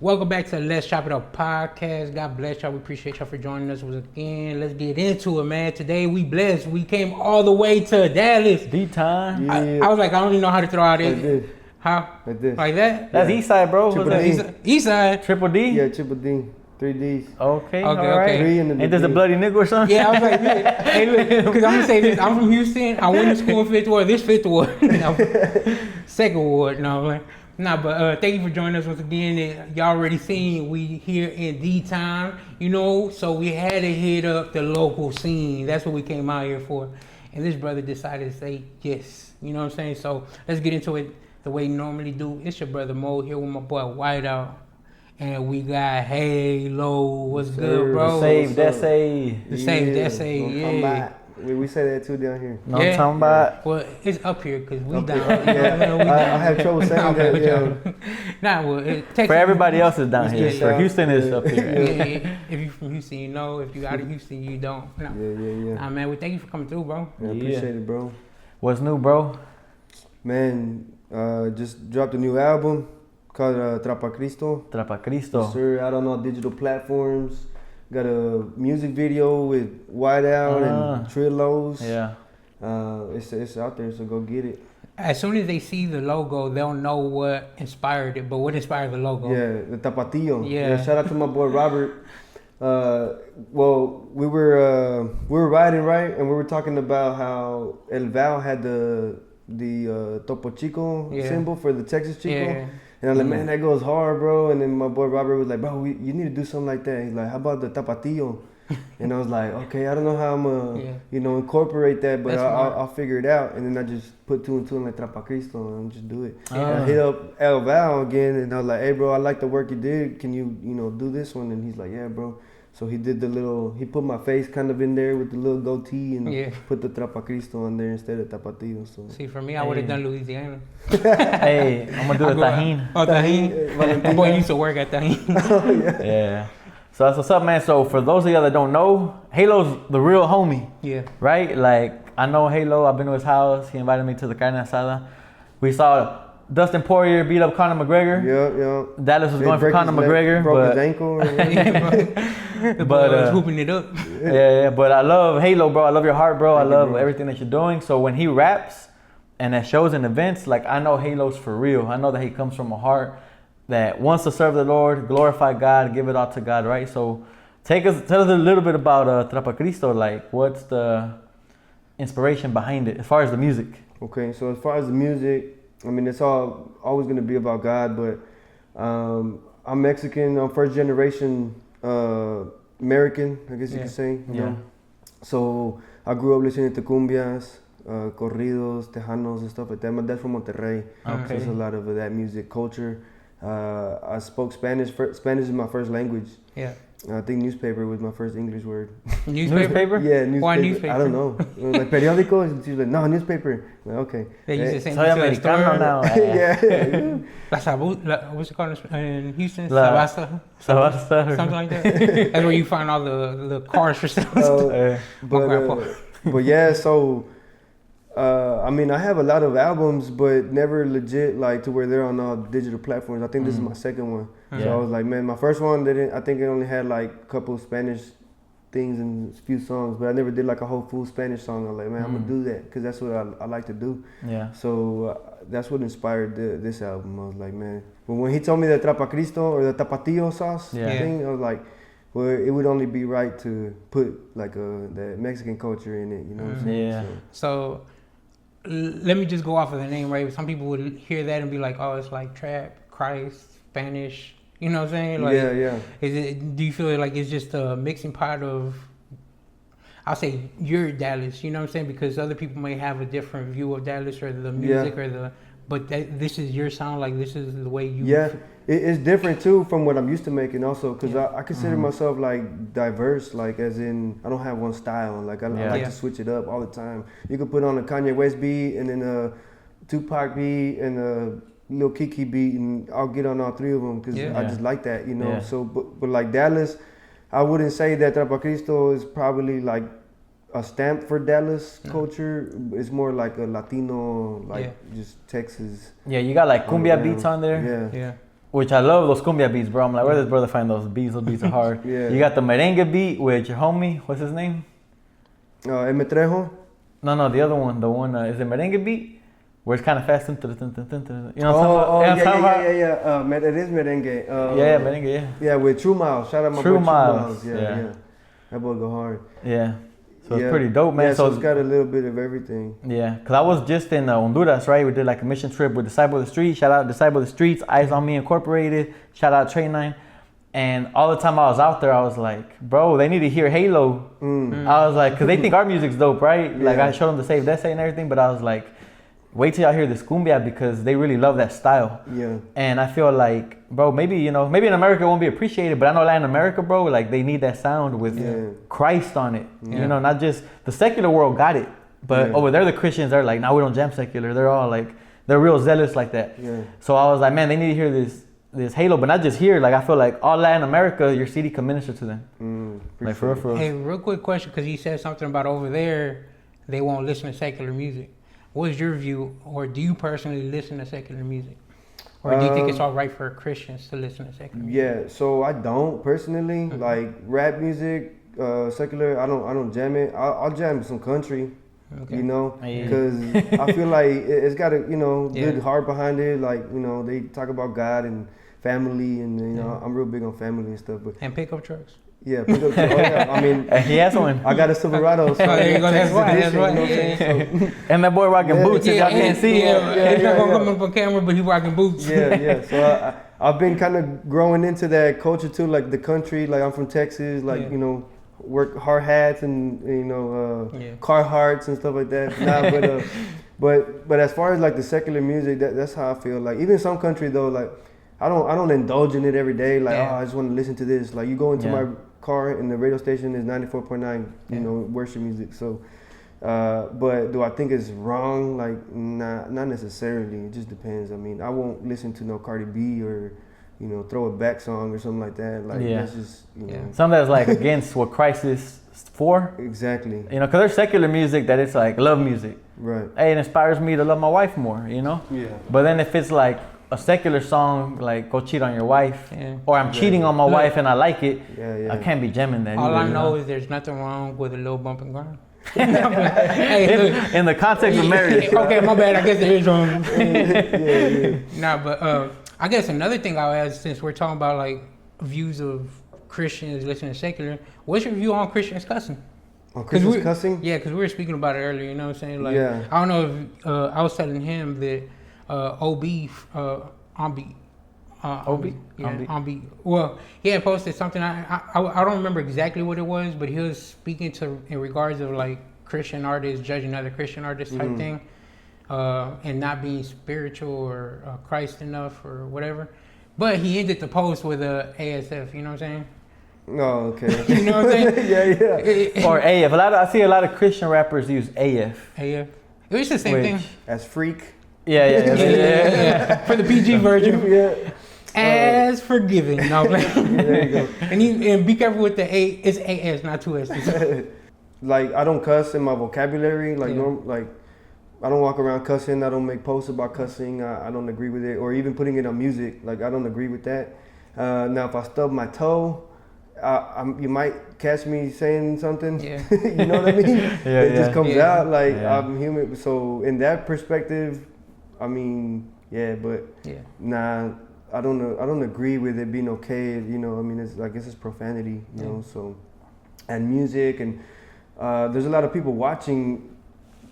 Welcome back to the Let's Chop It Up podcast. God bless y'all. We appreciate y'all for joining us once again. Let's get into it, man. Today we blessed. We came all the way to Dallas. Deep time. Yeah. I was like, I don't even know how to throw out it. How? Like this. Like that? That's East Side, bro. Triple What's D. that? East side. Triple D? Yeah, Triple D. 3 Ds. Okay, Okay, all right. okay. Ain't this a bloody nigga or something? Yeah, I was like, yeah. Hey, look, because I'm going to say this. I'm from Houston. I went to school in 5th Ward. This 5th Ward. No, 2nd Ward. No, man. Nah, but thank you for joining us once again. Y'all already seen we here in D-Town, you know, so we had to hit up the local scene. That's what we came out here for. And this brother decided to say yes, you know what I'm saying? So let's get into it the way we normally do. It's your brother Mo here with my boy Whiteout. And we got Halo. What's good, bro? Save, that's a. The same, that's a, yeah. We say that too down here. No, I'm talking about. Well, it's up here because we Up down. here. You know, we I have trouble saying that. Yeah. Nah, well, Texas, For everybody else is down here. Yeah. For Houston is up yeah, here. yeah. If you from Houston, you know. If you out of Houston, you don't. No. Yeah. Nah, man, we thank you for coming through, bro. I appreciate it, bro. What's new, bro? Man, just dropped a new album called Trapacristo. Trapacristo. Yes, sir, out on all digital platforms. Got a music video with Whiteout and Trillos. Yeah. It's out there, so go get it. As soon as they see the logo, they'll know what inspired it. But what inspired the logo? Yeah, the Tapatillo. Yeah. Shout out to my boy Robert. Well, we were riding, right, and we were talking about how El Val had the Topo Chico symbol for the Texas Chico. Yeah. And I'm like, man, that goes hard, bro. And then my boy Robert was like, bro, you need to do something like that. He's like, how about the Tapatillo? And I was like, okay, I don't know how I'm gonna, incorporate that, but I'll figure it out. And then I just put 2 and 2 in like Trapacristo and just do it. I hit up El Val again, and I was like, hey, bro, I like the work you did. Can you, do this one? And he's like, yeah, bro. So he did he put my face kind of in there with the little goatee and put the Trapacristo on there instead of Tapatillo. So. See, for me, I would have done Louisiana. Hey, I'm going to do the Tajin. Oh, Tajin? My boy used to work at Tajin. Yeah. So that's what's up, man. So for those of y'all that don't know, Halo's the real homie. Yeah. Right? Like, I know Halo. I've been to his house. He invited me to the carne asada. We saw Dustin Poirier beat up Conor McGregor. Yeah. Dallas was going for Conor McGregor. Broke his ankle. But was hooping it up. Yeah. But I love Halo, bro. I love your heart, bro. I love everything that you're doing. So when he raps and at shows and events, like, I know Halo's for real. I know that he comes from a heart that wants to serve the Lord, glorify God, give it all to God, right? So tell us a little bit about Trapacristo. Like, what's the inspiration behind it as far as the music? Okay, so as far as the music, I mean, it's always going to be about God, but I'm Mexican. I'm first generation American, I guess you could say. You know? So I grew up listening to cumbias, corridos, tejanos, and stuff like that. My dad's from Monterrey, so there's a lot of that music culture. I spoke Spanish. Spanish is my first language. Yeah. I think newspaper was my first English word. Newspaper? Yeah, newspaper. Why newspaper? I don't know. Like periódico, and she's like, no, newspaper. Like, okay. They used to say Soy americano now. Yeah. What's it called in Houston? Sabasa. Something like that. That's where you find all the cars for sale. But yeah, so I mean, I have a lot of albums, but never legit like to where they're on all digital platforms. I think this is my second one. So I was like, man, my first one I think it only had like a couple of Spanish things and a few songs, but I never did like a whole full Spanish song. I was like, man, I'm gonna do that because that's what I like to do. Yeah. So that's what inspired this album. I was like, man, but when he told me the Trapacristo or the Tapatillo sauce thing, I was like, well, it would only be right to put like the Mexican culture in it, you know what I'm saying? Yeah. So let me just go off of the name, right? Some people would hear that and be like, oh, it's like trap, Christ, Spanish. You know what I'm saying? Like, yeah. Do you feel like it's just a mixing pot of, I'll say, your Dallas, you know what I'm saying? Because other people may have a different view of Dallas or the music but this is your sound, like this is the way you... Yeah, it's different too from what I'm used to making also, because I consider myself like diverse, like as in, I don't have one style, like I like to switch it up all the time. You could put on a Kanye West beat and then a Tupac beat and a Lil Kiki beat, and I'll get on all 3 of them because I just like that, you know. Yeah. So, but like Dallas, I wouldn't say that Trapacristo is probably like a stamp for Dallas culture. It's more like a Latino, like just Texas. Yeah, you got like cumbia beats on there. Yeah. which I love those cumbia beats, bro. I'm like, where does brother find those beats? Those beats are hard. Yeah. You got the merengue beat with your homie. What's his name? El Metrejo? No, the other one. The one is the merengue beat, where it's kind of fast. You know what I'm talking about? Yeah. It is merengue. Yeah, merengue. Yeah. Yeah, with True Miles. Shout out my boy True Miles. Yeah. That boy go hard. Yeah. So it's pretty dope, man. Yeah, so it's got a little bit of everything. Yeah, because I was just in Honduras, right? We did like a mission trip with Disciple of the Street. Shout out Disciple of the Streets, Eyes on Me Incorporated. Shout out Train 9. And all the time I was out there, I was like, bro, they need to hear Halo. I was like, because they think our music's dope, right? Like I showed them the Save Dese and everything, but I was like, wait till y'all hear this cumbia because they really love that style. Yeah. And I feel like, bro, maybe in America it won't be appreciated, but I know Latin America, bro, like they need that sound with Christ on it. You know, not just the secular world got it, but over there the Christians are like, no, we don't jam secular. They're all like, they're real zealous like that. Yeah. So I was like, man, they need to hear this Halo, but not just here. Like I feel like all Latin America, your CD can minister to them. Like for real. Hey, real quick question, because you said something about over there, they won't listen to secular music. What's your view, or do you personally listen to secular music? Or do you think it's all right for Christians to listen to secular music? Yeah, so I don't personally. Like rap music, secular, I don't jam it. I'll jam some country, you know, because I feel like it's got a, good heart behind it. Like, they talk about God and family and, I'm real big on family and stuff. And pickup trucks. Yeah, pickup trucks. Oh, yeah. I mean, he has one. I got a Silverado. So there you go. That's right. You know what I'm saying? So, and that boy rocking boots. If y'all can't see him. He's not gonna come up on camera, but he's rocking boots. Yeah. So I've been kind of growing into that culture too, like the country. Like I'm from Texas. Like work hard hats and Carhartts and stuff like that. Nah, but as far as like the secular music, that's how I feel. Like even some country though, like I don't indulge in it every day. Like I just want to listen to this. Like you go into my car and the radio station is 94.9, worship music. So, but do I think it's wrong? Like, not necessarily. It just depends. I mean, I won't listen to no Cardi B or, throw a back song or something like that. Like, that's just, something that's like against what Christ is for. Exactly. Because there's secular music that it's like love music. Right. Hey, it inspires me to love my wife more, Yeah. But then if it's like a secular song, like go cheat on your wife, or I'm cheating on my wife and I like it, I can't be jamming that. All I know is there's nothing wrong with a little bump and grind. In the context of marriage. Okay, my bad. I guess there is wrong. Nah, but I guess another thing I'll add, since we're talking about like views of Christians listening to secular, what's your view on Christians cussing? On Christians cussing? Yeah, because we were speaking about it earlier. You know what I'm saying? Like, I don't know if I was telling him that. OB on beat. On beat. Well, he had posted something. I don't remember exactly what it was, but he was speaking to in regards of like Christian artists judging other Christian artists type thing, and not being spiritual or Christ enough or whatever. But he ended the post with a ASF. You know what I'm saying? Oh, okay. You know what I'm saying? Or AF. I see a lot of Christian rappers use AF. AF. It's the same thing. As freak. Yeah. For the PG version. As forgiven. No, there you go. And be careful with the A. It's AS, not two S's. Like I don't cuss in my vocabulary. Like like I don't walk around cussing. I don't make posts about cussing. I don't agree with it, or even putting it on music. Like I don't agree with that. Now if I stub my toe, you might catch me saying something. Yeah. You know what I mean? It just comes out. Like I'm human. So in that perspective. I mean, nah, I don't agree with it being okay. I mean, it's profanity, you know. So, and music, and there's a lot of people watching.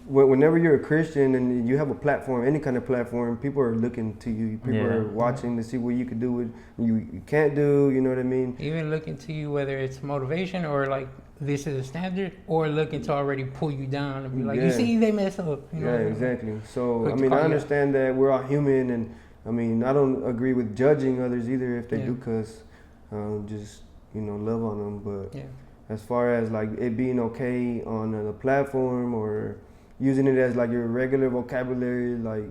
Whenever you're a Christian and you have a platform, any kind of platform, people are looking to you. People are watching to see what you can do with you can't do. You know what I mean? Even looking to you, whether it's motivation or like this is a standard, or looking to already pull you down and be like, you see, they mess up. You know? Exactly. So I mean, I understand that we're all human, and I mean, I don't agree with judging others either if they do cuss. Just love on them. But as far as like it being okay on a platform or using it as like your regular vocabulary, like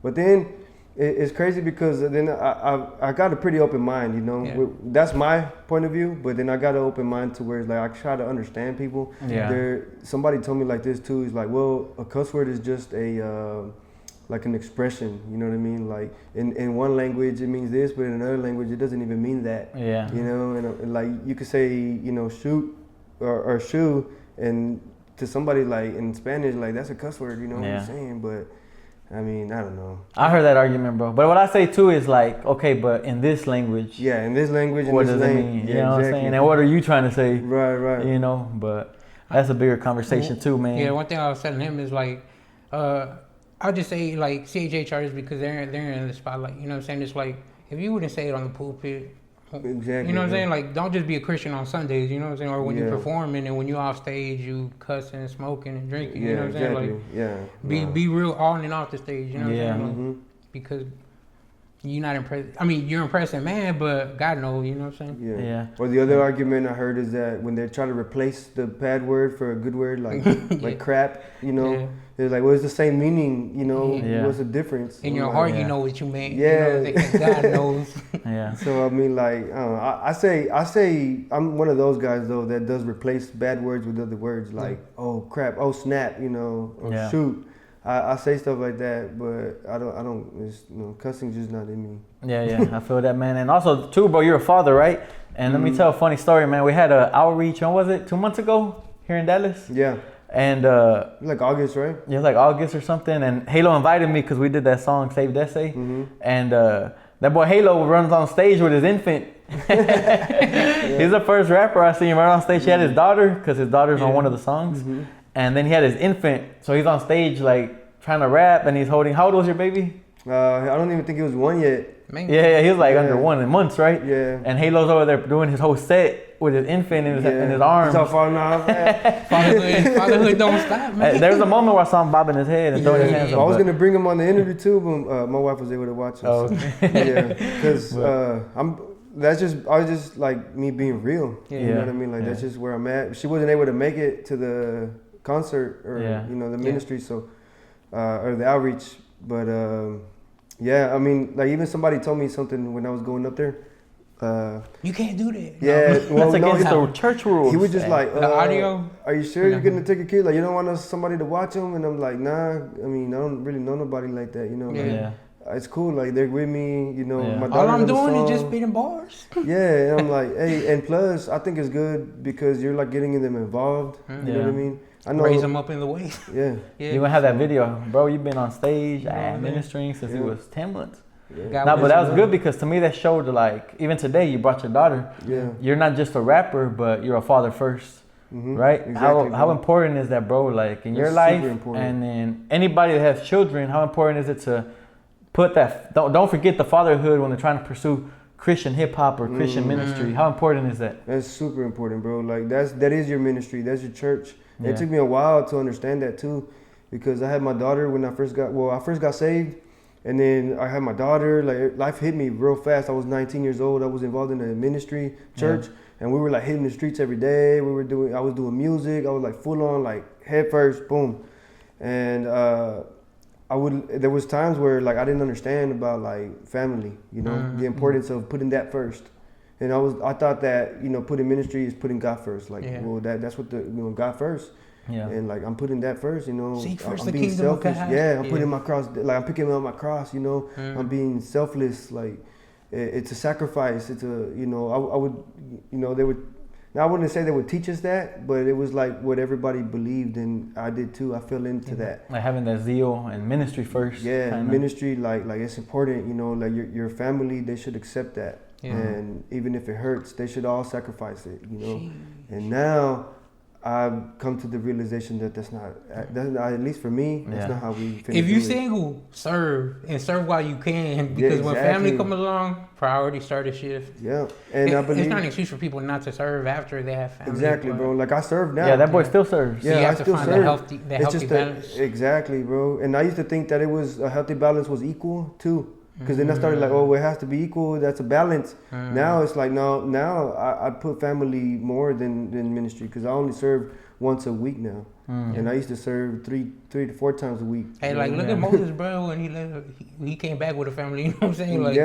but then it's crazy because then I got a pretty open mind, That's my point of view, but then I got an open mind to where it's like I try to understand people. Somebody told me like this too. It's like, well, a cuss word is just a like an expression. You know what I mean? Like in one language it means this, but in another language it doesn't even mean that. Yeah. You know, and like you could say, you know, shoot or shoe, and to somebody like in Spanish, like that's a cuss word. You know what I'm saying? But I mean, I don't know. I heard that argument, bro. But what I say too is like, okay, but in this language. Yeah, in this language, what does it mean? You know what I'm saying? And what are you trying to say? Right. You know, but that's a bigger conversation too, man. Yeah, one thing I was telling him is like, I'll just say like CHA charges because they're in the spotlight. You know what I'm saying? It's like if you wouldn't say it on the pulpit. Exactly. You know what I'm saying? Like, don't just be a Christian on Sundays, you know what I'm saying? Or when you're performing and when you're off stage, you cussing, smoking, and drinking, you know what I'm saying? Like, be real on and off the stage, you know what I'm saying? Like, because you're not impressed. I mean, you're impressing man, but God knows, you know what I'm saying? Yeah. Or the other argument I heard is that when they're trying to replace the bad word for a good word, like like crap, you know, they're like, well, it's the same meaning, you know, what's the difference? In your heart, you know what you meant. Yeah. You know, God knows. So, I mean, like, I don't know. I say I'm one of those guys, though, that does replace bad words with other words, like, oh, crap, oh, snap, you know, or shoot. I say stuff like that, but I don't. It's, you know, cussing's just not in me. Yeah, I feel that, man. And also, too, bro, you're a father, right? And let me tell a funny story, man. We had an outreach. When was it? 2 months ago here in Dallas. Yeah. And like August, right? Yeah, like August or something. And Halo invited me because we did that song "Saved Essay," and that boy Halo runs on stage with his infant. He's the first rapper I seen run on stage. He had his daughter because his daughter's on one of the songs. And then he had his infant, so he's on stage like trying to rap, and he's holding. How old was your baby? I don't even think he was 1 yet. Yeah, he was like under 1 in months, right? Yeah. And Halo's over there doing his whole set with his infant in his arms. He's all falling off. Fatherhood don't stop, man. There was a moment where I saw him bobbing his head and throwing his hands up. I was gonna bring him on the interview too, but my wife was able to watch him. Oh, okay. Because I was just like me being real. You know what I mean? Like that's just where I'm at. She wasn't able to make it to the concert or you know the ministry, so or the outreach, but I mean, like even somebody told me something when I was going up there. You can't do that. Yeah, well, that's against the church rules. He was just like, the audio. Are you sure you're gonna take a kid? Like, you don't want somebody to watch him? And I'm like, nah. I mean, I don't really know nobody like that. You know. Like, it's cool. Like they're with me. You know, my daughter. All I'm doing is just spitting bars. Yeah, and I'm like, hey, and plus, I think it's good because you're like getting them involved. You know what I mean? I know. Raise them up in the way. Yeah. You gonna have that video, bro? You've been on stage ministering since he was 10 months. Yeah. No, but that was good because to me that showed like even today you brought your daughter. Yeah. You're not just a rapper, but you're a father first, right? Exactly, how important is that, bro? Like in your life, and then anybody that has children, how important is it to put that? Don't forget the fatherhood when they're trying to pursue Christian hip hop or Christian ministry. How important is that? That's super important, bro. Like that is your ministry. That's your church. It took me a while to understand that too, because I had my daughter when I first got saved. And then I had my daughter. Like life hit me real fast. I was 19 years old. I was involved in a ministry church, and we were like hitting the streets every day. I was doing music. I was like full on, like head first, boom. And there was times where like I didn't understand about like family, you know, the importance of putting that first. And I thought that, you know, putting ministry is putting God first. Like, well, that's what God first. Yeah. And like I'm putting that first, you know. Seek first I'm the being kingdom selfish. of God. Yeah, I'm putting my cross. Like I'm picking up my cross, you know. I'm being selfless. Like it's a sacrifice. It's a, you know. I would, you know, they would. Now I wouldn't say they would teach us that, but it was like what everybody believed, and I did too. I fell into that. Like having that zeal and ministry first. Yeah, kinda. Ministry. Like it's important. You know, like your family, they should accept that. Yeah. And even if it hurts, they should all sacrifice it. You know. Jeez. And now I've come to the realization that that's not, at least for me, that's not how we finish. If you're single, serve while you can, because when family comes along, priorities start to shift. Yeah, and I believe it's not an excuse for people not to serve after they have family. Exactly, bro. Like I serve now. Yeah, that boy still serves. Yeah, so you have I to still find serve. The healthy balance. Exactly, bro. And I used to think that it was a healthy balance was equal too. Because then I started like, oh, it has to be equal. That's a balance. Now it's like, no, now I put family more than ministry because I only serve once a week now. And I used to serve three to four times a week. Hey, like, look at Moses, bro, when he came back with a family, you know what I'm saying? Like,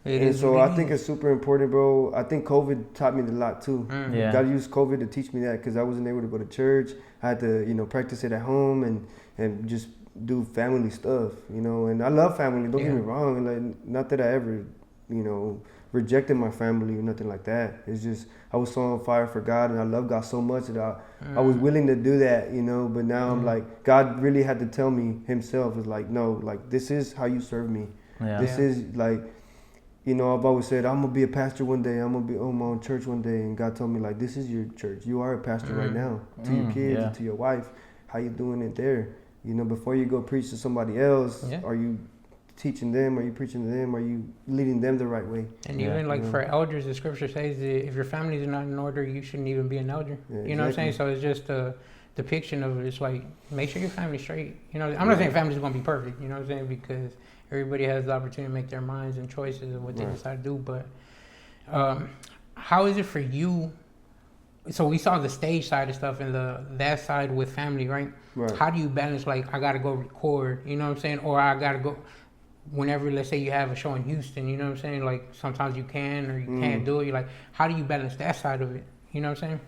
and so I think it's super important, bro. I think COVID taught me a lot too. God used COVID to teach me that because I wasn't able to go to church. I had to, you know, practice it at home and just do family stuff, you know. And I love family. Don't get me wrong. Like, not that I ever, you know, rejected my family or nothing like that. It's just I was so on fire for God, and I love God so much that I was willing to do that, you know. But now I'm like, God really had to tell me Himself is like, no, like this is how you serve me. This is like, you know, I've always said I'm gonna be a pastor one day. I'm gonna be on my own church one day, and God told me like, this is your church. You are a pastor right now to your kids and to your wife. How you doing it there? You know, before you go preach to somebody else, are you teaching them? Are you preaching to them? Are you leading them the right way? And even like for elders, the scripture says that if your family is not in order, you shouldn't even be an elder. You know what I'm saying? So it's just a depiction of it. It's like, make sure your family's straight. You know, I'm not saying family's going to be perfect, you know what I'm saying? Because everybody has the opportunity to make their minds and choices of what they decide to do. But how is it for you? So we saw the stage side of stuff and that side with family, right? How do you balance, like, I got to go record, you know what I'm saying? Or I got to go, whenever, let's say you have a show in Houston, you know what I'm saying? Like, sometimes you can or you can't do it. You're like, how do you balance that side of it? You know what I'm saying?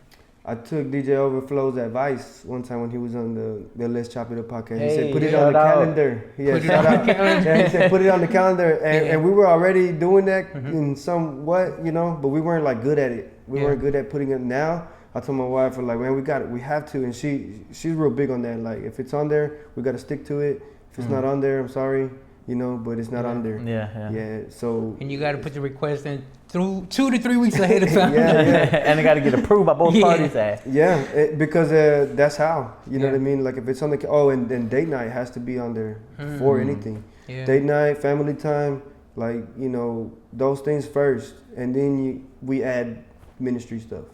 I took DJ Overflow's advice one time when he was on the Let's Chop It Up podcast. He said, put it on the calendar. He said, put it on the calendar. And we were already doing that in somewhat, you know, but we weren't like good at it. We weren't good at putting it now. I told my wife, like, man, we got it. We have to. And she's real big on that. Like, if it's on there, we got to stick to it. If it's not on there, I'm sorry, you know, but it's not on there. Yeah. So. And you got to put the request in through 2 to 3 weeks ahead of time. And it got to get approved by both parties. Because that's how, you know what I mean? Like, if it's on the, and then date night has to be on there for anything. Date night, family time, like, you know, those things first. And then we add ministry stuff.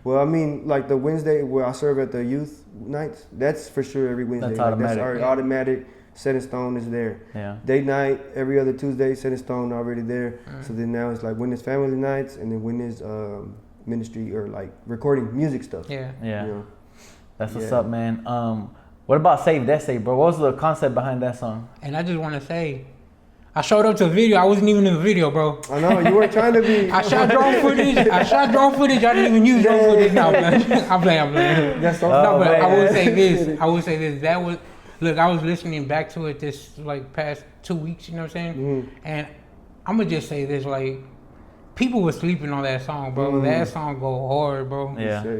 Well, I mean, like the Wednesday where I serve at the youth nights, that's for sure every Wednesday. That's automatic. That's already automatic. Set in stone is there. Date night every other Tuesday, set in stone already there. So then now it's like when is family nights, and then when is ministry or like recording music stuff. You know? That's what's up, man. What about Save That Say, bro? What was the concept behind that song? And I just want to say, I showed up to the video. I wasn't even in the video, bro. I know, you weren't trying to be. I shot drone footage. I didn't even use drone footage. No, man. I'm playing. That's so but I will say this. That was, look, I was listening back to it this, like, past 2 weeks, you know what I'm saying? And I'm going to just say this, like, people were sleeping on that song, bro. That song go hard, bro.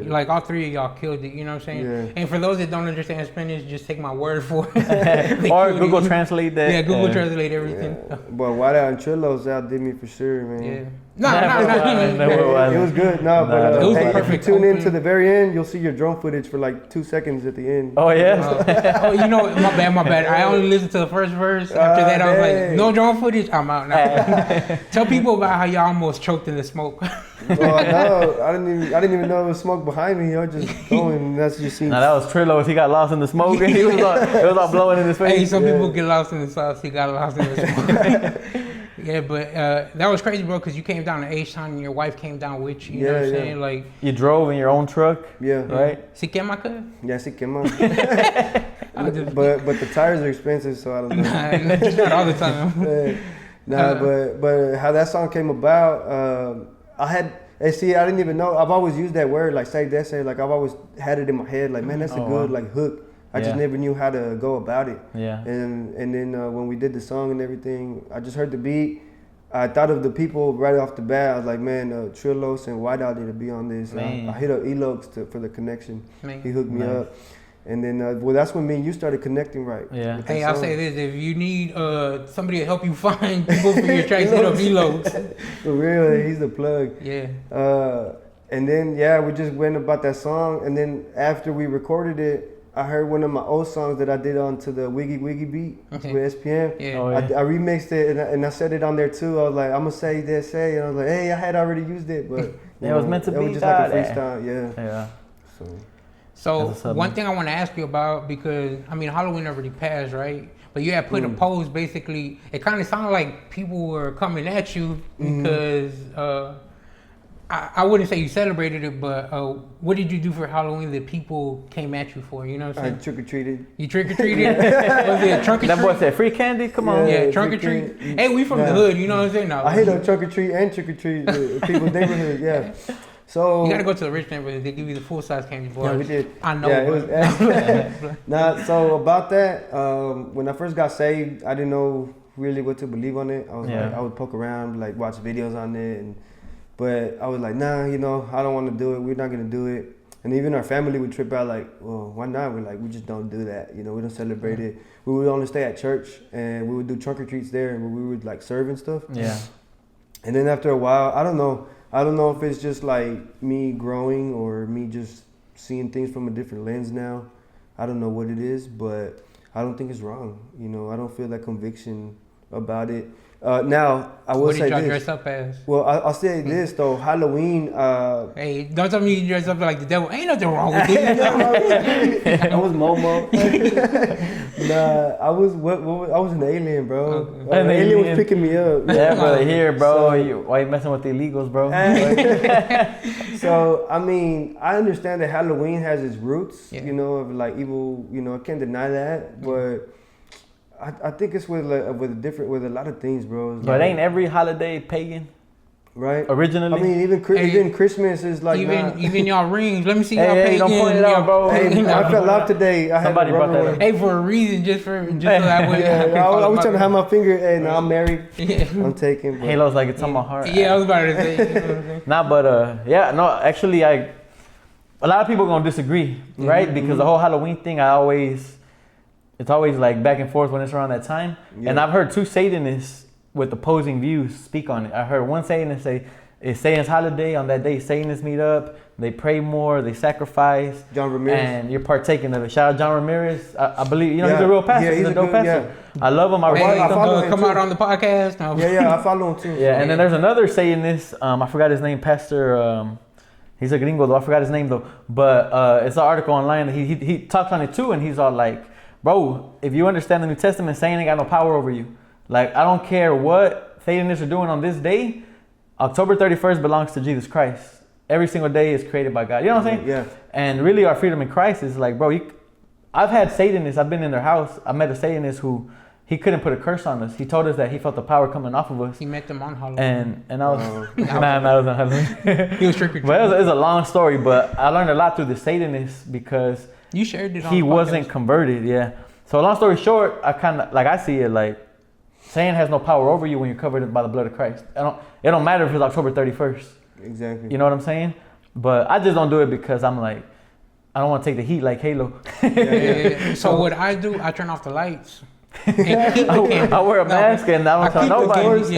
Like, all three of y'all killed it, you know what I'm saying? And for those that don't understand Spanish, just take my word for it. Or Google Translate that. Yeah, Google Translate everything. But Whiteout and Trillos outdid me for sure, man. No. It was good. But it was if you tune in to the very end, you'll see your drone footage for like 2 seconds at the end. Oh, yeah? You know, my bad. I only listened to the first verse. After that, I was like, no drone footage, I'm out now. Tell people about how y'all almost choked in the smoke. No, I didn't even know it was smoke behind me. I was just going. That's just seen. No, that was Trillos. He got lost in the smoke, and it was all blowing in his face. Hey, some people get lost in the sauce. He got lost in the smoke. But that was crazy, bro, because you came down to H-Town and your wife came down with you. You know what I'm saying? Like, you drove in your own truck. Right? Si quema, cuz? Yeah, si quema. But the tires are expensive, so I don't know. Not all the time. But how that song came about, I didn't even know. I've always used that word, like Save That Say. Like, I've always had it in my head, like, man, that's a good like hook. I just never knew how to go about it. And then when we did the song and everything, I just heard the beat. I thought of the people right off the bat. I was like, man, Trillos and Whiteout need to be on this. I hit up Elox for the connection. He hooked me up. And then, that's when me and you started connecting, right? Hey, I'll say this. If you need somebody to help you find people for your tracks, hit up Elox. For real, he's the plug. And then, we just went about that song. And then after we recorded it, I heard one of my old songs that I did onto the Wiggy Wiggy beat with SPM. I remixed it and I said it on there too. I was like, I'm gonna say this, and I was like, hey, I had already used it, but it was meant to be. It was just like a freestyle, So one thing I want to ask you about, because I mean Halloween already passed, right? But you had put a post. Basically, it kind of sounded like people were coming at you because. I wouldn't say you celebrated it, but what did you do for Halloween that people came at you for? You know what I'm saying? I trick-or-treated. You trick-or-treated? Was it trunk or treat? That boy said free candy? Come on. Yeah, trunk or treat. Hey, we from the hood, you know what I'm saying? No, I hit up trunk or treat and trick-or-treat, people's neighborhood, So you gotta go to the rich neighborhood. They give you the full size candy bars. Yeah, we did. I know. Yeah, it was. Nah, so about that, when I first got saved, I didn't know really what to believe on it. I was like, I would poke around, like watch videos on it, but I was like, nah, you know, I don't want to do it. We're not gonna do it. And even our family would trip out, like, well, why not? We're like, we just don't do that. You know, we don't celebrate it. We would only stay at church, and we would do trunk or treats there, and we would like serve and stuff. Yeah. And then after a while, I don't know if it's just like me growing or me just seeing things from a different lens now. I don't know what it is, but I don't think it's wrong. You know, I don't feel that conviction about it. Now, I will say this. What did y'all dress up as? Well, I'll say this, though. Halloween... hey, don't tell me you dress up like the devil. Ain't nothing wrong with it. I was Momo. Nah, I was an alien, bro. An alien was picking me up. Yeah, brother, here, bro. Why you messing with the illegals, bro? So, I mean, I understand that Halloween has its roots, you know, of like evil, you know, I can't deny that, but... I think it's with a lot of things, bro. But ain't every holiday pagan? Right. Originally. I mean, even Christmas is like even y'all rings. Let me see y'all pagan. Hey, don't point it out, bro. Hey, I fell out today. Somebody brought that up. Hey, for a reason, just so that way. I was trying to have my finger. Hey, no, I'm married. I'm taking. Halo's like it's on my heart. Yeah, I was about to say. You know what I'm saying? Nah, but yeah, no. Actually, a lot of people gonna disagree, right? Because the whole Halloween thing, it's always like back and forth when it's around that time. Yeah. And I've heard two Satanists with opposing views speak on it. I heard one Satanist say, it's Satan's holiday. On that day, Satanists meet up. They pray more. They sacrifice. John Ramirez. And you're partaking of it. Shout out John Ramirez. I believe, he's a real pastor. Yeah, he's a dope pastor. I love him. I follow him. Come out on the podcast. No. Yeah, I follow him too. Yeah, and then there's another Satanist. I forgot his name, Pastor... he's a gringo though. I forgot his name though. But it's an article online. He talks on it too, and he's all like, bro, if you understand the New Testament, Satan ain't got no power over you. Like, I don't care what Satanists are doing on this day. October 31st belongs to Jesus Christ. Every single day is created by God. You know what I'm saying? Yeah. And really our freedom in Christ is like, bro, I've had Satanists. I've been in their house. I met a Satanist who he couldn't put a curse on us. He told us that he felt the power coming off of us. He met them on Halloween. And I was, that was on Halloween. He was trick or treating. But it's a long story, but I learned a lot through the Satanists because you shared it on he the wasn't converted, yeah. So long story short, I see it like Satan has no power over you when you're covered by the blood of Christ. It don't matter if it's October 31st. Exactly. You know what I'm saying? But I just don't do it because I'm like, I don't want to take the heat like Halo. Yeah. So what I do, I turn off the lights. And keep the candy. I wear a mask and I don't tell nobody.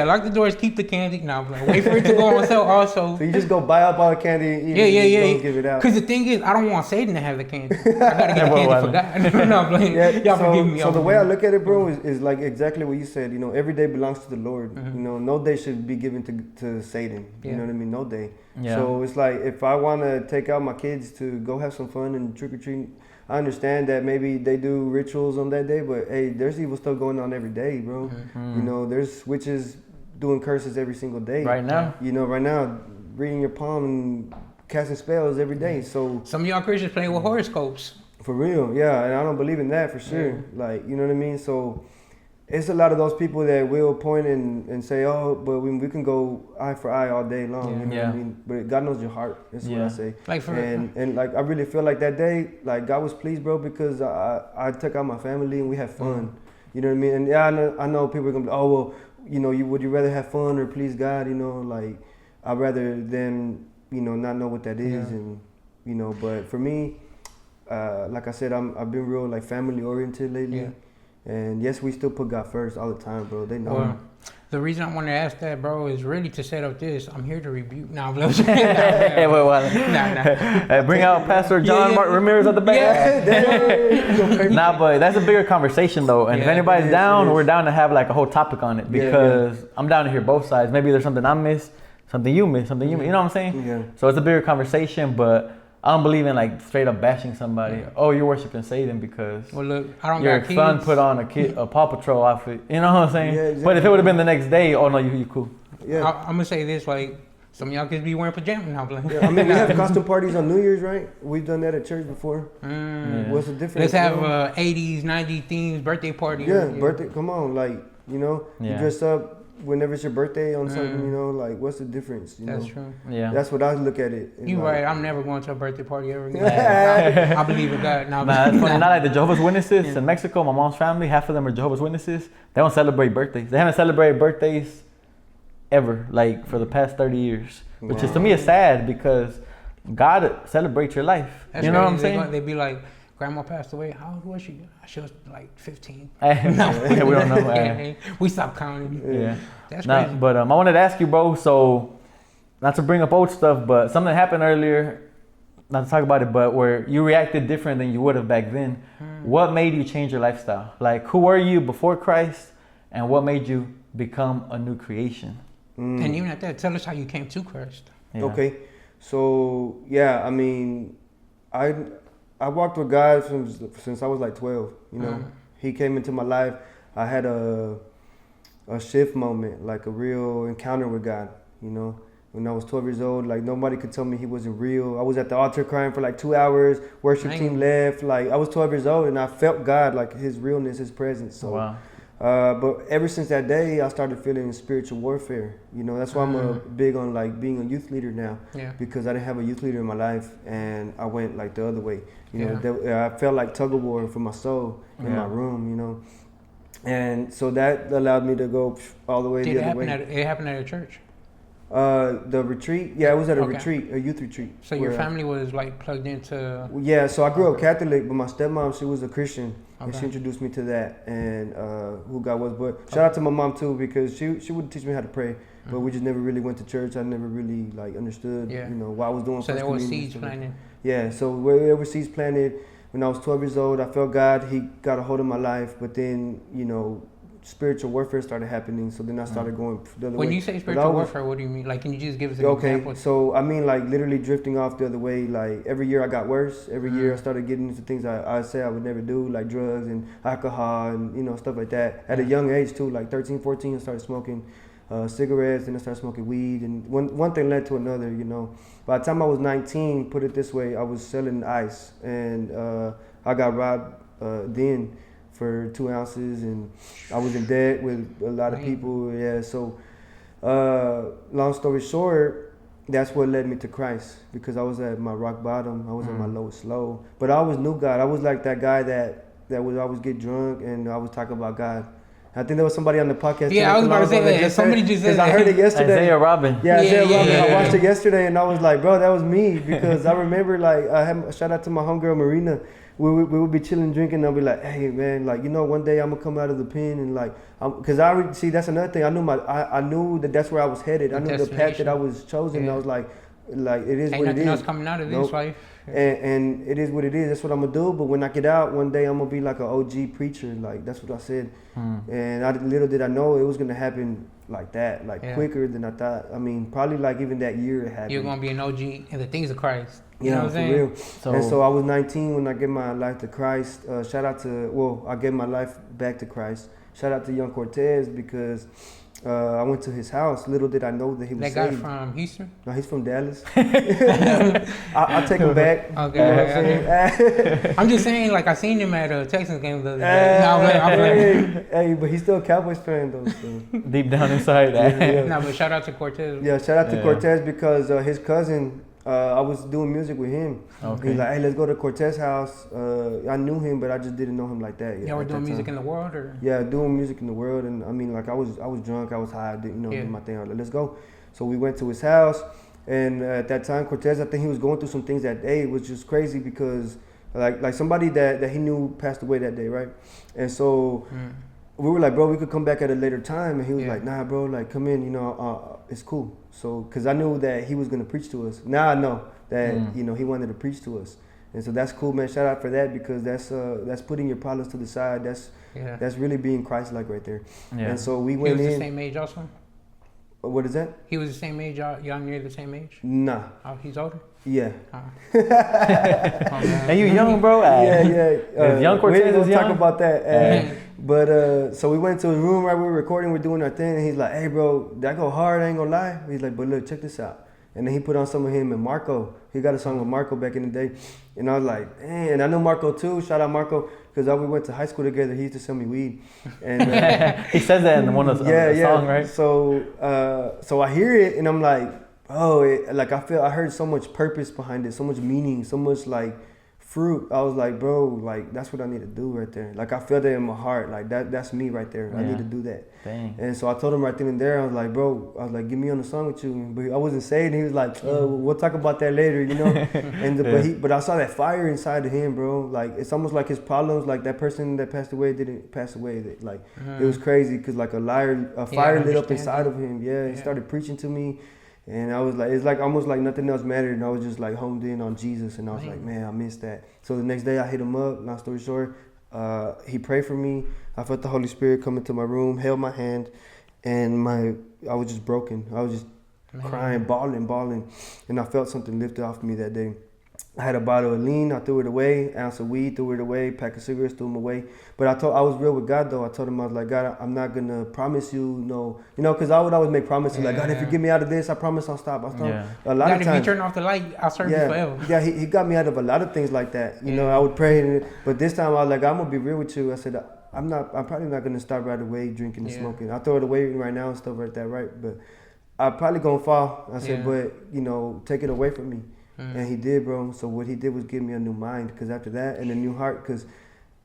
Lock the doors, keep the candy. Now, wait for it to go on sale also. So you just go buy up all the candy and don't give it out. Because the thing is, I don't want Satan to have the candy. I gotta get the candy for God. Y'all forgive me. So the way I look at it, bro, is like exactly what you said. You know, every day belongs to the Lord. Mm-hmm. You know, no day should be given to Satan. You know what I mean? No day. Yeah. So it's like if I want to take out my kids to go have some fun and trick or treat, I understand that maybe they do rituals on that day, but hey, there's evil stuff going on every day, bro. Mm-hmm. You know, there's witches doing curses every single day. Right now. You know, right now, reading your palm and casting spells every day. So some of y'all Christians playing with horoscopes. For real, yeah, and I don't believe in that for sure. Yeah. Like, you know what I mean? So it's a lot of those people that will point and say, oh, but we can go eye for eye all day long. You know what I mean? But God knows your heart. That's what I say. Like and like I really feel like that day, like God was pleased, bro, because I took out my family and we had fun. You know what I mean? And yeah, I know people are gonna be, oh well, you know, would you rather have fun or please God? You know, like I'd rather them, you know, not know what that is, and you know. But for me, like I said, I've been real like family oriented lately. Yeah. And yes, we still put God first all the time, bro. They know. Well, the reason I want to ask that, bro, is really to set up this. I'm here to rebuke. Nah, nah. Bring out Pastor John Martin Ramirez at the back. Nah, but that's a bigger conversation, though. And if anybody's down, we're down to have like a whole topic on it because I'm down to hear both sides. Maybe there's something I miss, something you miss, something you miss. You know what I'm saying? Yeah. So it's a bigger conversation, but I don't believe in like straight up bashing somebody. Yeah. Oh, you're worshiping Satan because your son put on a Paw Patrol outfit. You know what I'm saying? Yeah, exactly. But if it would have been the next day, oh no, you cool. Yeah. I'm gonna say this, like some of y'all kids be wearing pajamas now. Yeah, I mean, we have costume parties on New Year's, right? We've done that at church before. What's the difference? Let's have 80s, 90s themes birthday party. Yeah, birthday. Come on, like you know, you dress up. whenever it's your birthday on something, you know, like what's the difference? You That's know? true. Yeah. That's what I look at it. You like, right. I'm never going to a birthday party ever again. I believe in God. No, Nah, it's funny. Not like the Jehovah's Witnesses in Mexico. My mom's family, half of them are Jehovah's Witnesses. They don't celebrate birthdays. They haven't celebrated birthdays ever, like for the past 30 years, which is to me is sad because God celebrates your life. That's you know crazy. what I'm saying? They'd be like, Grandma passed away. How old was she? She was like 15. Yeah, we don't know. Yeah, we stopped counting. Yeah. That's crazy. But I wanted to ask you, bro. So, not to bring up old stuff, but something happened earlier. Not to talk about it, but where you reacted different than you would have back then. What made you change your lifestyle? Like, who were you before Christ, and what made you become a new creation? And even at that, tell us how you came to Christ. Yeah. Okay, so yeah, I mean, I walked with God since I was like 12. You know, He came into my life. I had a shift moment, like a real encounter with God. You know, when I was 12 years old, like nobody could tell me He wasn't real. I was at the altar crying for like 2 hours. Worship team left. Like I was 12 years old, and I felt God, like His realness, His presence. So. Wow. But ever since that day, I started feeling spiritual warfare. You know, that's why I'm big on like being a youth leader now. Yeah. Because I didn't have a youth leader in my life, and I went like the other way. You know, I felt like tug of war for my soul in my room. You know, and so that allowed me to go all the way the other way. It happened at a church. The retreat, yeah, it was at a retreat, a youth retreat. So your family was like plugged into. Yeah, so I grew up Catholic, but my stepmom, she was a Christian, and she introduced me to that and who God was. But shout out to my mom too, because she would teach me how to pray, but we just never really went to church. I never really like understood, you know, what I was doing. So there was seeds planted. Yeah, so where were seeds planted? When I was 12 years old, I felt God. He got a hold of my life, but then you know, spiritual warfare started happening. So then I started going the other way. When you say spiritual warfare, what do you mean? Like, can you just give us an example? So I mean, like literally drifting off the other way. Like every year I got worse. Every year I started getting into things I said I would never do, like drugs and alcohol and you know stuff like that. At a young age too, like 13, 14, I started smoking cigarettes, and I started smoking weed, and one thing led to another. You know, by the time I was 19, put it this way, I was selling ice, and I got robbed then for 2 ounces, and I was in debt with a lot of people. Yeah, so long story short, that's what led me to Christ, because I was at my rock bottom. I was at my lowest low, but I always knew God. I was like that guy that would always get drunk and I was talking about God. I think there was somebody on the podcast. Yeah, I was about to say that. Somebody just said that. I heard it yesterday. Isaiah Robin. Yeah, Isaiah Robin. I watched it yesterday, and I was like, bro, that was me, because I remember like I had shout out to my homegirl Marina. We would be chilling, drinking, and I'll be like, hey man, like, you know, one day I'm gonna come out of the pen, and like, because I already see, that's another thing. I knew that that's where I was headed. I knew the path that I was chosen. I was like it is what it is. Ain't nothing else coming out of this life. And it is what it is. That's what I'm gonna do. But when I get out, one day I'm gonna be like an OG preacher. Like that's what I said. And little did I know it was gonna happen like that, like quicker than I thought. I mean, probably like even that year it happened. You're gonna be an OG in the things of Christ. You know what I'm saying? For real. And so I was 19 when I gave my life to Christ. Shout out to I gave my life back to Christ. Shout out to young Cortez, because I went to his house. Little did I know that he was saved. That guy from Houston? No, he's from Dallas. I'll take him back. Okay. You know what I'm saying? I'm just saying, like, I seen him at a Texans game the other day. Hey, but he's still a Cowboys fan, though. So. Deep down inside. No, but shout out to Cortez. Yeah, shout out to Cortez, because his cousin, I was doing music with him. Okay. He's like, hey, let's go to Cortez house. I knew him, but I just didn't know him like that. Y'all were doing music in the world, or? Yeah, doing music in the world, and I mean, like, I was drunk, I was high, didn't do my thing. I was like, let's go. So we went to his house, and at that time, Cortez, I think he was going through some things that day. It was just crazy, because like somebody that he knew passed away that day, right? And so we were like, bro, we could come back at a later time, and he was like, nah, bro, like, come in, you know, it's cool. So, because I knew that he was going to preach to us. Now I know that, you know, he wanted to preach to us. And so that's cool, man. Shout out for that, because that's putting your problems to the side. That's really being Christ-like right there. Yeah. And so we went in. He was the same age also? What is that? He was the same age? Y'all near the same age? Nah. Oh, he's older? Yeah. Hey, you young, bro? Yeah. Young Cortez we'll is young? talk about that. But so we went to his room, right? We were recording, we're doing our thing, and he's like, hey, bro, that go hard, I ain't gonna lie. He's like, but look, check this out. And then he put on some of him and Marco. He got a song with Marco back in the day. And I was like, man, and I know Marco too. Shout out Marco, because we went to high school together. He used to sell me weed. And he says that in one of the song, right? So I hear it and I'm like, oh, I heard so much purpose behind it, so much meaning, so much like fruit. I was like, bro, like that's what I need to do right there. Like I felt it in my heart. Like that's me right there. I need to do that. Dang. And so I told him right then and there, I was like, bro, get me on the song with you. But I wasn't saying. He was like, we'll talk about that later, you know. And but I saw that fire inside of him, bro. Like it's almost like his problems, like that person that passed away didn't pass away. It was crazy because like a fire lit up inside of him. He started preaching to me. And I was like, it's like almost like nothing else mattered. And I was just like homed in on Jesus. And I was like, man, I missed that. So the next day I hit him up. Long story short, he prayed for me. I felt the Holy Spirit come into my room, held my hand. And I was just broken. I was just crying, bawling. And I felt something lifted off me that day. I had a bottle of lean, I threw it away, ounce of weed, threw it away, pack of cigarettes, threw them away. But I was real with God though. I told him, I was like, God, I'm not gonna promise you no, because I would always make promises like, God, if you get me out of this, I promise I'll stop. A lot of times. If you turn off the light, I'll serve you forever. Yeah, he got me out of a lot of things like that. You know, I would pray, but this time I was like, I'm gonna be real with you. I said, I'm probably not gonna stop right away drinking and smoking. I'll throw it away right now and stuff like that, right? But I'm probably gonna fall. I said, but take it away from me. And he did, bro. So what he did was give me a new mind, because after that, and a new heart, because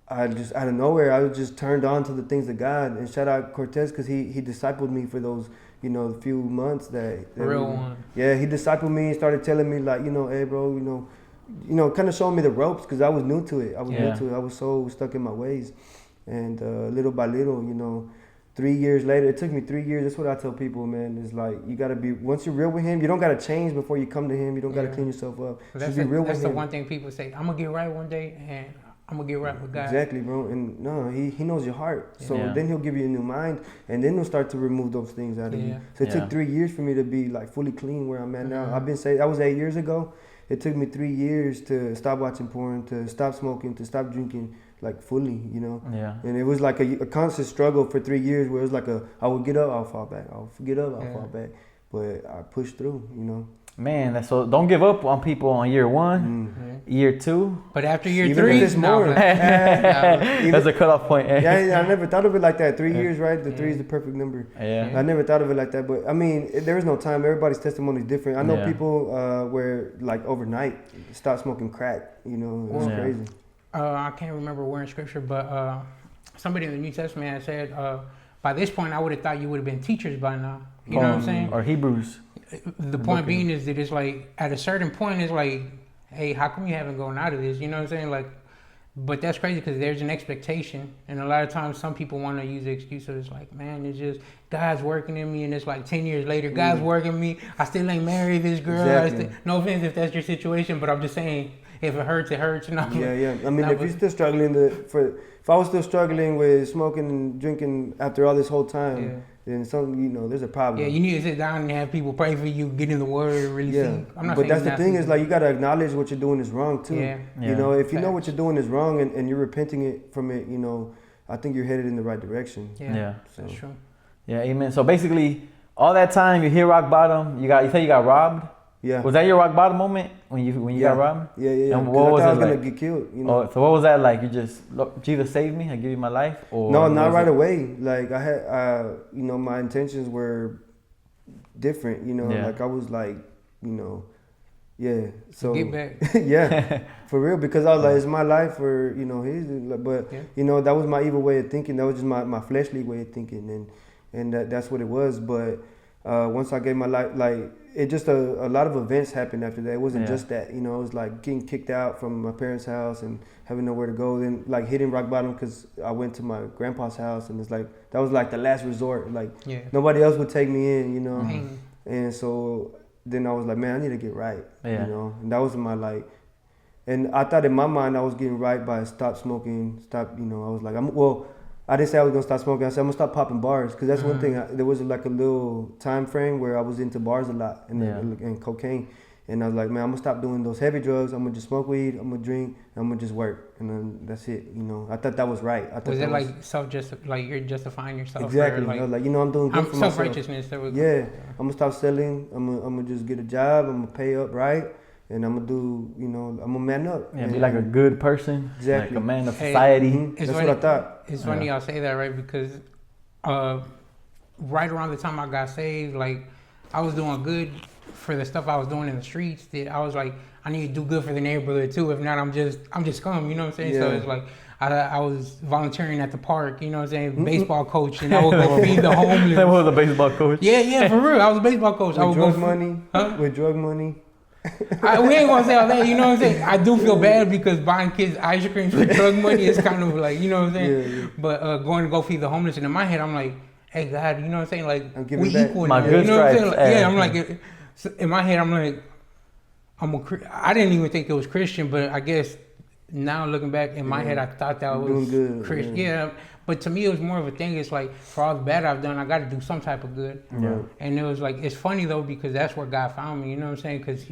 I just out of nowhere I was just turned on to the things of God. And shout out Cortez, because he discipled me for those few months that real one. Yeah, he discipled me and started telling me like hey bro, kind of showing me the ropes, because I was new to it. I was so stuck in my ways, and little by little, 3 years later, it took me 3 years. That's what I tell people, man. It's like you gotta be, once you're real with him, you don't gotta change before you come to him. You don't gotta clean yourself up. That's the one thing people say. I'm gonna get right one day, and I'm gonna get right with God. Exactly, bro. And no, he knows your heart. So then he'll give you a new mind, and then he'll start to remove those things out of you. So it took 3 years for me to be like fully clean where I'm at now. I've been saying that was 8 years ago. It took me 3 years to stop watching porn, to stop smoking, to stop drinking, like fully, Yeah. And it was like a constant struggle for 3 years, where it was like I would get up, I'll fall back. I'll get up, I'll fall back. But I pushed through, Man, so don't give up on people on year 1, year 2. But after year Even 3, it's more. That's a cutoff point. Yeah, I never thought of it like that. 3 years, right? The 3 is the perfect number. Yeah. I never thought of it like that. But I mean, there is no time. Everybody's testimony is different. I know people where like overnight stop smoking crack. It's crazy. I can't remember where in scripture, but somebody in the New Testament had said, by this point, I would have thought you would have been teachers by now. You know what I'm saying? Or Hebrews. The point being is that it's like, at a certain point, it's like, hey, how come you haven't gone out of this? You know what I'm saying? Like, but that's crazy, because there's an expectation. And a lot of times some people want to use the excuse of, it's like, man, it's just God's working in me. And it's like 10 years later, God's working me. I still ain't married this girl. Exactly. No offense if that's your situation, but I'm just saying, if it hurts, it hurts. Yeah. I mean, if you're still struggling if I was still struggling with smoking and drinking after all this whole time, then there's a problem. Yeah, you need to sit down and have people pray for you, get in the word, really think. I'm not but saying that's the thing, is like you got to acknowledge what you're doing is wrong too. Yeah. If you know what you're doing is wrong and you're repenting from it, I think you're headed in the right direction. Yeah. That's true. Yeah, amen. So basically, all that time you hit rock bottom, you say you got robbed. Yeah. Was that your rock bottom moment when you got robbed? Yeah. And what was I was it gonna like? get killed. Oh, so what was that like? You just, look, Jesus saved me. I give you my life. Or no, not right away. Like I had, my intentions were different. Like I was like, So get back. Yeah, for real. Because I was like, it's my life, or his. But that was my evil way of thinking. That was just my fleshly way of thinking, and that's what it was. But once I gave my life, like. It just a lot of events happened after that. It wasn't just that, it was like getting kicked out from my parents' house and having nowhere to go. Then like hitting rock bottom because I went to my grandpa's house, and it's like that was like the last resort. Like nobody else would take me in, And so then I was like, man, I need to get right, And that was my and I thought in my mind I was getting right by stop smoking, I was like, I didn't say I was gonna stop smoking. I said I'm gonna stop popping bars, because that's one thing. There was like a little time frame where I was into bars a lot and cocaine, And I was like, man, I'm gonna stop doing those heavy drugs. I'm gonna just smoke weed. I'm gonna drink. I'm gonna just work, and then that's it. You know, I thought that was right. I thought was it like like you're justifying yourself? Exactly. Like, I was like, you know, I'm doing good for myself. Self-righteousness. Yeah, I'm gonna stop selling. I'm gonna just get a job. I'm gonna pay up right, and I'm gonna do. You know, I'm gonna man up. Yeah, be like a good person. Exactly. Like a man of society. That's what I thought. It's funny y'all say that, right? Because right around the time I got saved, like I was doing good for the stuff I was doing in the streets. That I was like, I need to do good for the neighborhood too. If not, I'm just scum. You know what I'm saying? Yeah. So it's like I was volunteering at the park. You know what I'm saying? Baseball coach, and I would go feed the homeless. That was a baseball coach. Yeah, for real. I was a baseball coach. With drug money. With drug money. We ain't gonna say all that, you know what I'm saying? I do feel bad because buying kids ice cream for drug money is kind of like, you know what I'm saying? Yeah. But going to go feed the homeless, and in my head, I'm like, hey, God, you know what I'm saying? Like, we back. Equal. My good you know what I'm saying? stripes. Like, yeah, I'm like, in my head, I'm like, I didn't even think it was Christian, but I guess now looking back in my head, I thought that was Christian. Yeah. But to me, it was more of a thing. It's like, for all the bad I've done, I got to do some type of good. Yeah. And it was like, it's funny though, because that's where God found me, you know what I'm saying? Because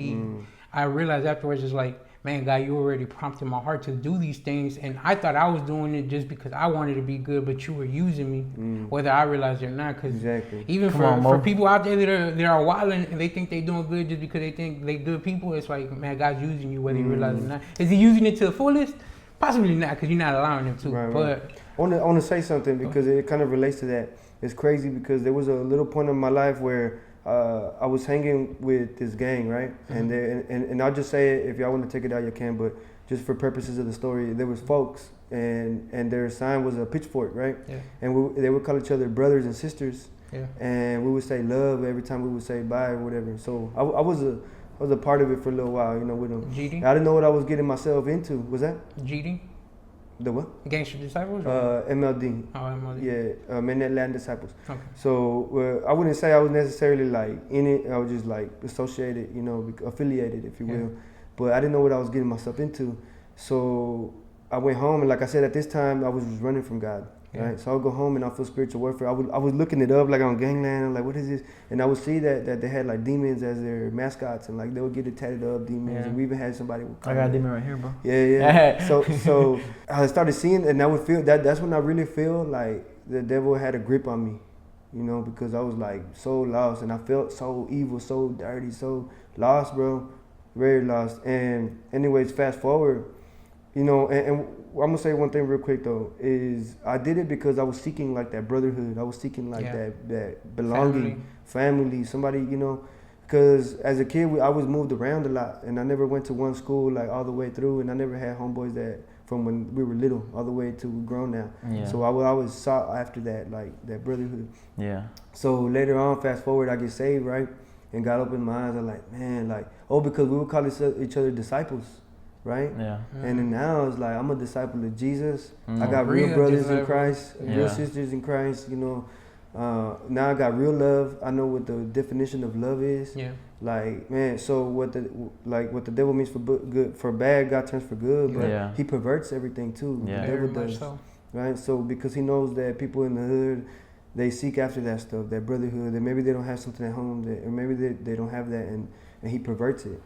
I realized afterwards, it's like, man, God, you already prompted my heart to do these things. And I thought I was doing it just because I wanted to be good, but you were using me, whether I realized it or not. Because even for people out there that are wilding and they think they're doing good just because they think they're good people, it's like, man, God's using you, whether you realize it or not. Is he using it to the fullest? Possibly not, because you're not allowing him to. Right, but right. I want to say something because it kind of relates to that. It's crazy because there was a little point in my life where I was hanging with this gang, right? And I'll just say it, if y'all want to take it out, you can, but just for purposes of the story, there was folks and their sign was a pitchfork, right? Yeah. And they would call each other brothers and sisters. Yeah. And we would say love every time we would say bye or whatever. So I was a part of it for a little while, you know, with them. GD? I didn't know what I was getting myself into. Was that? GD? The what? Gangster Disciples? MLD. Oh, MLD. Yeah, Men That Land Disciples. Okay. So I wouldn't say I was necessarily like in it. I was just like associated, you know, affiliated, if you will. But I didn't know what I was getting myself into. So I went home, and like I said, at this time I was running from God. Yeah. Right, so I would go home and I feel spiritual warfare. I was looking it up like on Gangland. I'm like, what is this? And I would see that they had like demons as their mascots, and like they would get it tatted up, demons. Yeah. And we even had somebody. I got a demon right here, bro. Yeah. so I started seeing, and I would feel that. That's when I really feel like the devil had a grip on me, you know, because I was like so lost, and I felt so evil, so dirty, so lost, bro, very lost. And anyways, fast forward, you know, and I'm gonna say one thing real quick though, is I did it because I was seeking like that brotherhood. I was seeking like that belonging, family, somebody, you know, because as a kid I was moved around a lot, and I never went to one school like all the way through, and I never had homeboys that from when we were little all the way to grown now. Yeah. So I always sought after that, like that brotherhood. Yeah. So later on, fast forward, I get saved, right, and God opened my eyes. I'm like, man, like, because we would call each other disciples. Right? Yeah. And then now it's like I'm a disciple of Jesus. I got real brothers in Christ, real sisters in Christ, you know. Now I got real love. I know what the definition of love is. Yeah. Like, man, so what the devil means for good, for bad, God turns for good, but he perverts everything too. Yeah. The devil does. So. Right? So because he knows that people in the hood, they seek after that stuff, that brotherhood, and maybe they don't have something at home, or maybe they don't have that, and he perverts it,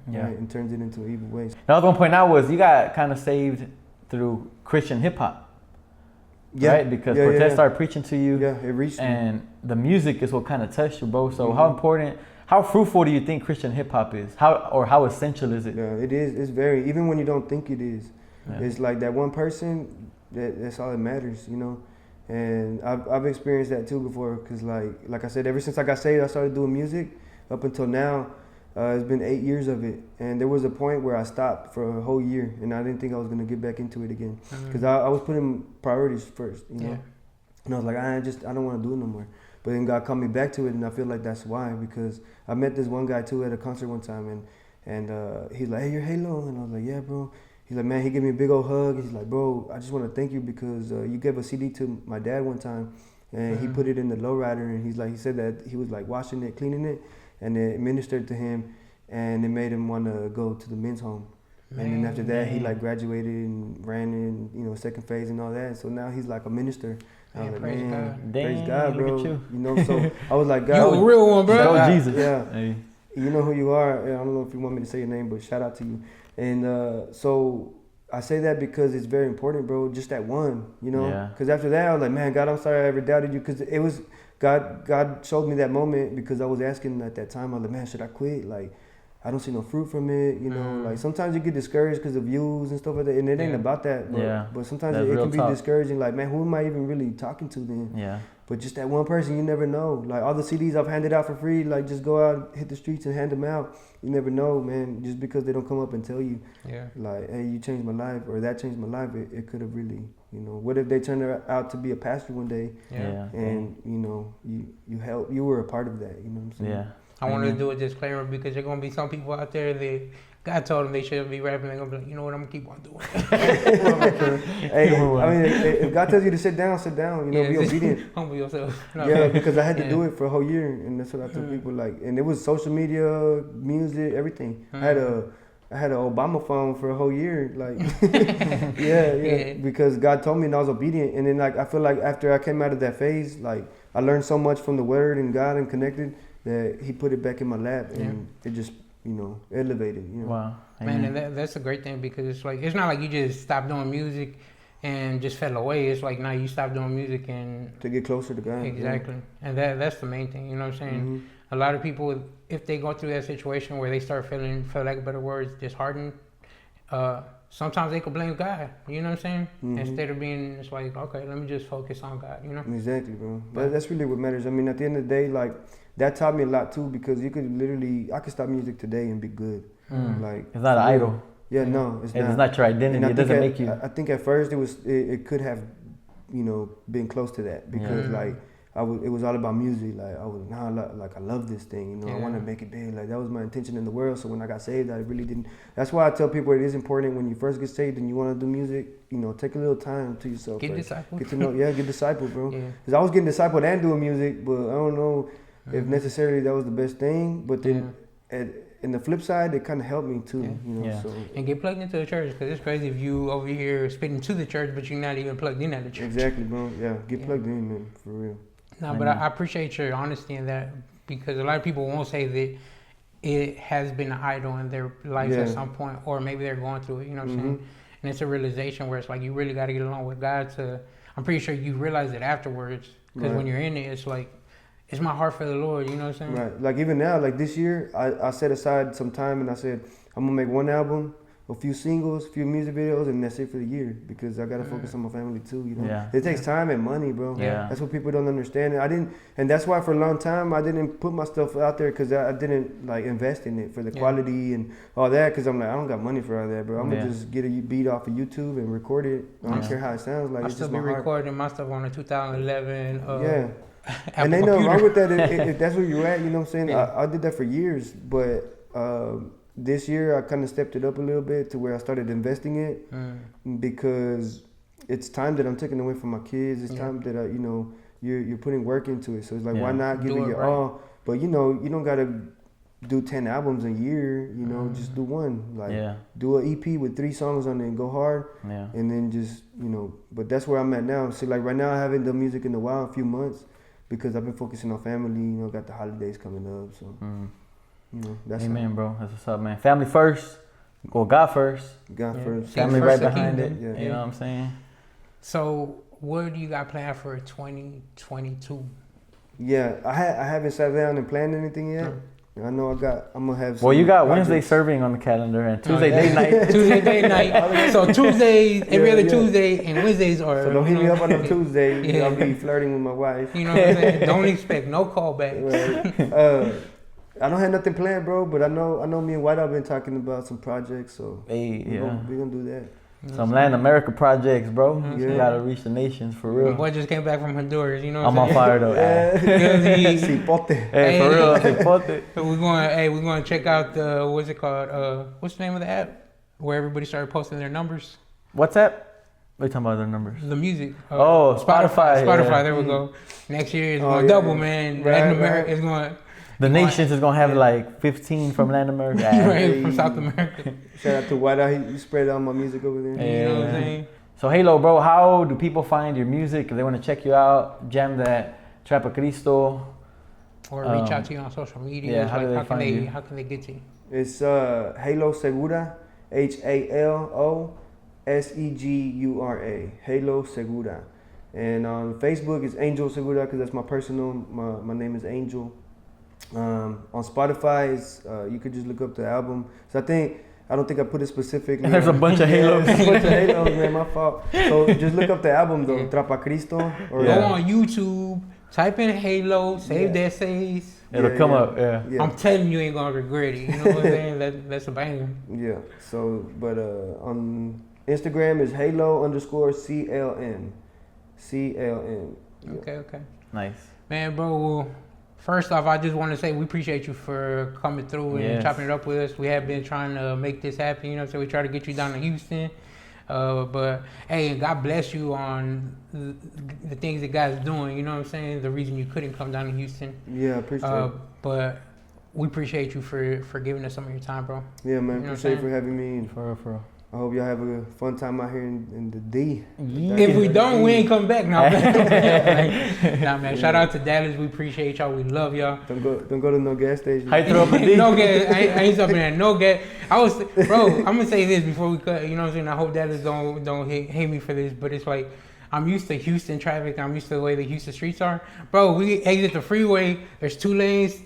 right, and turns it into evil ways. Another one point out was you got kind of saved through Christian hip hop, right? Because Cortez started preaching to you, it reached and me. The music is what kind of touched you, bro. So how fruitful do you think Christian hip hop is? How essential is it? Yeah, it is. It's very, even when you don't think it is. Yeah. It's like that one person, that's all that matters, you know. And I've experienced that too before, because like I said, ever since I got saved, I started doing music. Up until now, it's been 8 years of it, and there was a point where I stopped for a whole year, and I didn't think I was gonna get back into it again, because I was putting priorities first, you know. And I was like, I don't want to do it no more. But then God called me back to it, and I feel like that's why, because I met this one guy too at a concert one time, and he's like, hey, you're Halo, and I was like, yeah, bro. He's like, man, he gave me a big old hug. He's like, bro, I just want to thank you because you gave a CD to my dad one time, and he put it in the lowrider, and he said that he was like washing it, cleaning it, and it ministered to him, and it made him want to go to the men's home. And then after that, he like graduated and ran in, you know, second phase and all that. So now he's like a minister. I was like, praise God. Praise God, bro. You know, so I was like, God, you a real one, bro. Go Jesus. Yeah. Hey. you know who you are. I don't know if you want me to say your name, but shout out to you. And so I say that because it's very important, bro. Just that one, you know. Because after that, I was like, man, God, I'm sorry I ever doubted you. Because it was God showed me that moment because I was asking at that time. I was like, man, should I quit? Like, I don't see no fruit from it, you know. Like sometimes you get discouraged because of views and stuff like that, and it ain't about that. But sometimes it can be discouraging. Like, man, who am I even really talking to then? Yeah. But just that one person, you never know. Like all the CDs I've handed out for free, like just go out, hit the streets and hand them out. You never know, man. Just because they don't come up and tell you, like, hey, you changed my life, or that changed my life, it could have really, you know. What if they turned out to be a pastor one day? And you know, you were a part of that. You know what I'm saying? Yeah. I wanted to do a disclaimer because there's gonna be some people out there that God told them they shouldn't be rapping. They're gonna be like, you know what? I'm gonna keep on doing it. Hey, I mean, if God tells you to sit down, You know, be obedient. Humble yourself. No. Because I had to do it for a whole year, and that's what I tell people. Like, and it was social media, music, everything. I had an Obama phone for a whole year. Like, because God told me, and I was obedient. And then, like, I feel like after I came out of that phase, like, I learned so much from the Word and God and connected, that He put it back in my lap, and it just, you know, elevated. You know? Wow, man, and that's a great thing because it's like it's not like you just stopped doing music and just fell away. It's like now you stop doing music and to get closer to God. Exactly, and that's the main thing. You know what I'm saying? A lot of people, if they go through that situation where they start feeling, for lack of better words, disheartened, sometimes they could blame God. You know what I'm saying? Instead of being, it's like, okay, let me just focus on God. You know? Exactly, bro. But that's really what matters. I mean, at the end of the day, like, that taught me a lot too, because you could literally, I could stop music today and be good. Like, it's not an idol. Yeah, no, it's not. It's not your identity. It doesn't make you. I think at first it could have, you know, been close to that because like it was all about music. Like I love this thing. You know, I want to make it big. Like that was my intention in the world. So when I got saved, I really didn't. That's why I tell people it is important when you first get saved and you want to do music. You know, take a little time to yourself. Get discipled. Get to know. Yeah, get discipled, bro. Because I was getting discipled and doing music, but I don't know if necessarily that was the best thing. But then in the flip side, it kind of helped me too. You know, so. And get plugged into the church, because it's crazy if you over here spitting to the church, but you're not even plugged in at the church. Exactly, bro. Yeah, get plugged in, man, for real. No, but I appreciate your honesty in that, because a lot of people won't say that it has been an idol in their life at some point, or maybe they're going through it. You know what I'm saying? And it's a realization where it's like you really got to get along with God. I'm pretty sure you realize it afterwards, because when you're in it, it's like, it's my heart for the Lord, you know what I'm saying? Right. Like even now, like this year, I set aside some time and I said, I'm going to make one album, a few singles, a few music videos, and that's it for the year, because I got to focus on my family too, you know? Yeah. It takes time and money, bro. Yeah. That's what people don't understand. And that's why for a long time, I didn't put my stuff out there, because I didn't like invest in it for the quality and all that, because I'm like, I don't got money for all that, bro. I'm going to just get a beat off of YouTube and record it. I don't care how it sounds like. I still be recording my stuff on a 2011 and ain't nothing wrong with that if that's where you're at, you know what I'm saying? I did that for years, but this year I kind of stepped it up a little bit to where I started investing it, because it's time that I'm taking away from my kids. It's time that you know, you're putting work into it. So it's like, why not give it your all? But you know, you don't gotta do 10 albums a year. You know, just do one. Like do an EP with 3 songs on it and go hard. And then just, you know. But that's where I'm at now. So like right now I haven't done music in a while, a few months, because I've been focusing on family. You know, got the holidays coming up, so. You know, that's amen, bro. That's what's up, man. Family first, or God first. God first. Family right behind it. You know what I'm saying? So, what do you got planned for 2022? Yeah, I haven't sat down and planned anything yet. I know I'm gonna have. Well, you got Wednesday serving on the calendar and Tuesday date night. Tuesday date night. So Tuesdays, every other Tuesday, and Wednesdays are. So don't hit me up on a Tuesday. I'll be flirting with my wife. You know what I'm saying? Don't expect no callbacks. Right. I don't have nothing planned, bro. But I know me and White have been talking about some projects. So we're gonna do that. Some Latin America projects, bro. You gotta reach the nations for real. My boy just came back from Honduras, you know what I'm on fire though. Cipote. Hey, for real, cipote. We're going to check out the, what's it called? What's the name of the app? Where everybody started posting their numbers. What's that? What are you talking about, their numbers? The music. Spotify. Spotify, there we go. Next year it's going double, man. Latin America is going... The nations is gonna have like 15 from Latin America. Right, from South America. Shout out to White Out. He spread out my music over there. You know what I'm saying? So Halo, bro, how do people find your music if they want to check you out? Jam that Trapacristo. or reach out to you on social media? Yeah, how do they find you? How can they get to you? It's Halo Segura, HALOSEGURA, Halo Segura. And on Facebook it's Angel Segura because that's my personal. My name is Angel. On Spotify, you could just look up the album. So I don't think I put it specifically. And there's a bunch of Halos. There's a bunch of Halos, man, my fault. So just look up the album though, Trapacristo. Or Go on YouTube, type in Halo, save the essays. It'll come up, yeah. I'm telling you ain't gonna regret it. You know what I'm saying? That's a banger. Yeah. So, but on Instagram is Halo_CLN. CLN. Yeah. Okay. Nice. Man, bro, well, first off, I just want to say we appreciate you for coming through and chopping it up with us. We have been trying to make this happen, you know, so we try to get you down to Houston. But, hey, God bless you on the things that God's doing, you know what I'm saying? The reason you couldn't come down to Houston. Yeah, I appreciate it. But we appreciate you for giving us some of your time, bro. Yeah, man, You know appreciate you for having me. And For real. I hope y'all have a fun time out here in the D. If we don't, we ain't come back now. Nah, man. Shout out to Dallas. We appreciate y'all. We love y'all. Don't go to no gas station. How you throw up a D? No gas. I ain't stopping at no gas. Bro, I'm gonna say this before we cut. You know what I'm saying? I hope Dallas don't hate me for this, but it's like I'm used to Houston traffic. I'm used to the way the Houston streets are. Bro, we exit the freeway. There's 2 lanes.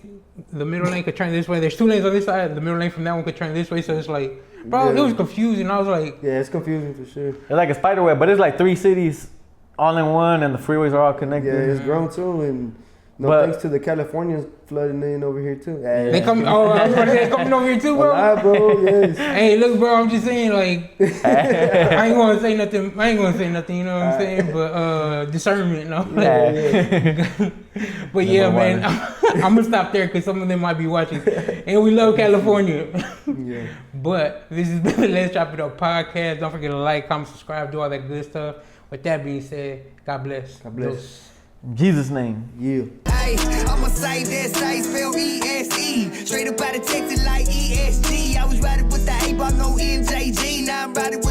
The middle lane could turn this way. There's 2 lanes on this side. The middle lane from that one could turn this way. So it's like, bro, it was confusing. I was like, yeah, it's confusing for sure. It's like a spider web, but it's like 3 cities all in one, and the freeways are all connected. Yeah, it's grown too, and thanks to the Californians flooding in over here too. They come. Oh, I was gonna say they coming over here too, bro. Bro, yes. Hey, look, bro. I'm just saying, like, I ain't gonna say nothing. You know what I'm saying? But discernment, no. But yeah, man. I'm gonna stop there because some of them might be watching, and we love California. Yeah. But this has been the Let's Chop It Up podcast. Don't forget to like, comment, subscribe, do all that good stuff. With that being said, God bless. God bless. In Jesus' name. Yeah. Hey, I'ma say this, I spell E-S-E. Straight up out of Texas like E-S-G. I was riding with the A-ball, no NJG. Now I'm riding with